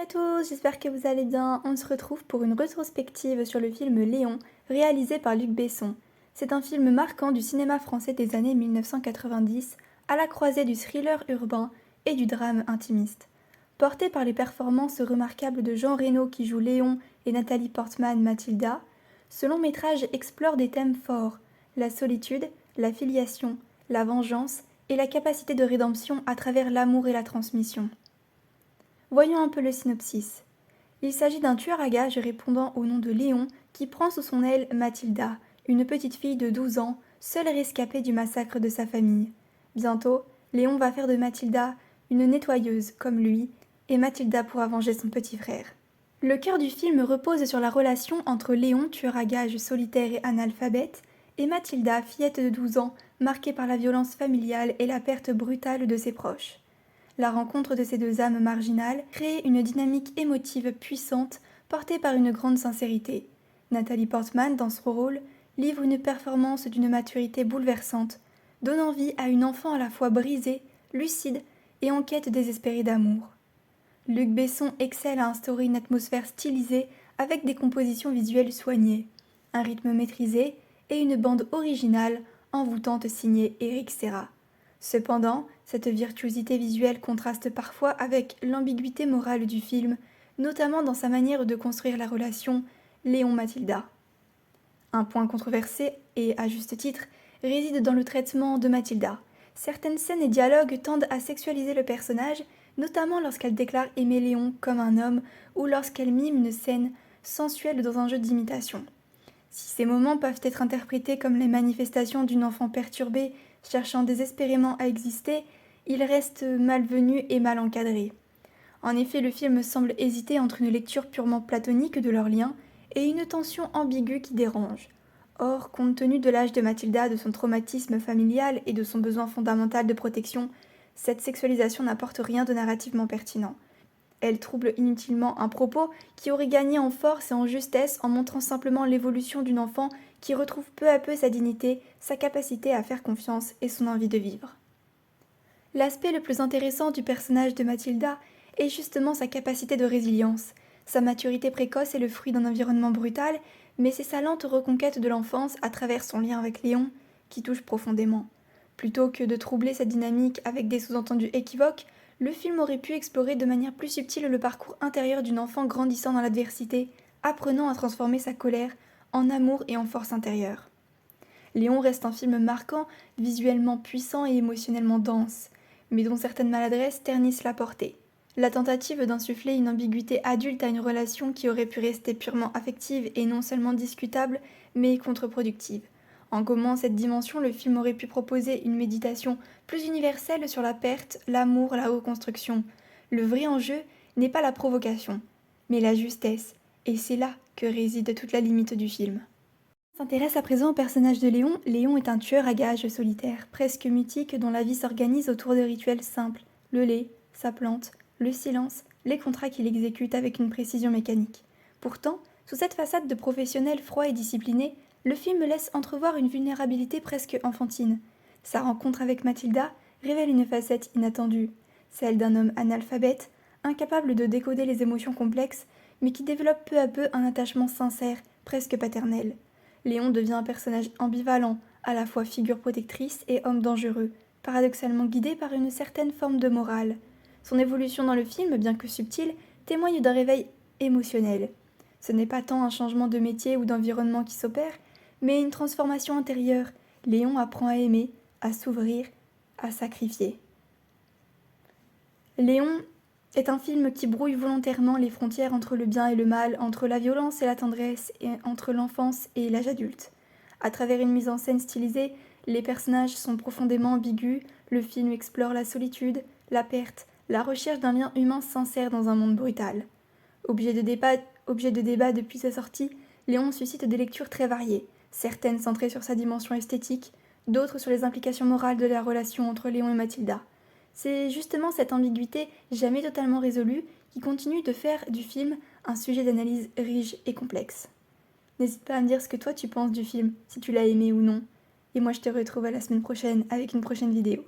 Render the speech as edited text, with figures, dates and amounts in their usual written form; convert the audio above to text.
à tous, j'espère que vous allez bien. On se retrouve pour une rétrospective sur le film Léon, réalisé par Luc Besson. C'est un film marquant du cinéma français des années 1990, à la croisée du thriller urbain et du drame intimiste. Porté par les performances remarquables de Jean Reno qui joue Léon et Nathalie Portman Mathilda, ce long métrage explore des thèmes forts, la solitude, la filiation, la vengeance et la capacité de rédemption à travers l'amour et la transmission. Voyons un peu le synopsis. Il s'agit d'un tueur à gages répondant au nom de Léon qui prend sous son aile Mathilda, une petite fille de 12 ans, seule rescapée du massacre de sa famille. Bientôt, Léon va faire de Mathilda une nettoyeuse comme lui, et Mathilda pourra venger son petit frère. Le cœur du film repose sur la relation entre Léon, tueur à gages solitaire et analphabète, et Mathilda, fillette de 12 ans, marquée par la violence familiale et la perte brutale de ses proches. La rencontre de ces deux âmes marginales crée une dynamique émotive puissante portée par une grande sincérité. Nathalie Portman, dans son rôle, livre une performance d'une maturité bouleversante, donnant vie à une enfant à la fois brisée, lucide et en quête désespérée d'amour. Luc Besson excelle à instaurer une atmosphère stylisée avec des compositions visuelles soignées, un rythme maîtrisé et une bande originale envoûtante signée Eric Serra. Cependant, cette virtuosité visuelle contraste parfois avec l'ambiguïté morale du film, notamment dans sa manière de construire la relation Léon-Mathilda. Un point controversé, et à juste titre, réside dans le traitement de Mathilda. Certaines scènes et dialogues tendent à sexualiser le personnage, notamment lorsqu'elle déclare aimer Léon comme un homme ou lorsqu'elle mime une scène sensuelle dans un jeu d'imitation. Si ces moments peuvent être interprétés comme les manifestations d'une enfant perturbée cherchant désespérément à exister, ils restent malvenus et mal encadrés. En effet, le film semble hésiter entre une lecture purement platonique de leur lien et une tension ambiguë qui dérange. Or, compte tenu de l'âge de Mathilda, de son traumatisme familial et de son besoin fondamental de protection, cette sexualisation n'apporte rien de narrativement pertinent. Elle trouble inutilement un propos qui aurait gagné en force et en justesse en montrant simplement l'évolution d'une enfant qui retrouve peu à peu sa dignité, sa capacité à faire confiance et son envie de vivre. L'aspect le plus intéressant du personnage de Mathilda est justement sa capacité de résilience. Sa maturité précoce est le fruit d'un environnement brutal, mais c'est sa lente reconquête de l'enfance à travers son lien avec Léon qui touche profondément. Plutôt que de troubler cette dynamique avec des sous-entendus équivoques, le film aurait pu explorer de manière plus subtile le parcours intérieur d'une enfant grandissant dans l'adversité, apprenant à transformer sa colère en amour et en force intérieure. Léon reste un film marquant, visuellement puissant et émotionnellement dense, mais dont certaines maladresses ternissent la portée. La tentative d'insuffler une ambiguïté adulte à une relation qui aurait pu rester purement affective et non seulement discutable, mais contre-productive. En gommant cette dimension, le film aurait pu proposer une méditation plus universelle sur la perte, l'amour, la reconstruction. Le vrai enjeu n'est pas la provocation, mais la justesse, et c'est là que réside toute la limite du film. On s'intéresse à présent au personnage de Léon. Léon est un tueur à gages solitaire, presque mutique, dont la vie s'organise autour de rituels simples. Le lait, sa plante, le silence, les contrats qu'il exécute avec une précision mécanique. Pourtant, sous cette façade de professionnel froid et discipliné, le film laisse entrevoir une vulnérabilité presque enfantine. Sa rencontre avec Mathilda révèle une facette inattendue, celle d'un homme analphabète, incapable de décoder les émotions complexes, mais qui développe peu à peu un attachement sincère, presque paternel. Léon devient un personnage ambivalent, à la fois figure protectrice et homme dangereux, paradoxalement guidé par une certaine forme de morale. Son évolution dans le film, bien que subtile, témoigne d'un réveil émotionnel. Ce n'est pas tant un changement de métier ou d'environnement qui s'opère, mais une transformation intérieure. Léon apprend à aimer, à s'ouvrir, à sacrifier. Léon est un film qui brouille volontairement les frontières entre le bien et le mal, entre la violence et la tendresse, et entre l'enfance et l'âge adulte. À travers une mise en scène stylisée, les personnages sont profondément ambigus, le film explore la solitude, la perte, la recherche d'un lien humain sincère dans un monde brutal. Objet de débat depuis sa sortie, Léon suscite des lectures très variées, certaines centrées sur sa dimension esthétique, d'autres sur les implications morales de la relation entre Léon et Mathilda. C'est justement cette ambiguïté jamais totalement résolue qui continue de faire du film un sujet d'analyse riche et complexe. N'hésite pas à me dire ce que toi tu penses du film, si tu l'as aimé ou non. Et moi je te retrouve à la semaine prochaine avec une prochaine vidéo.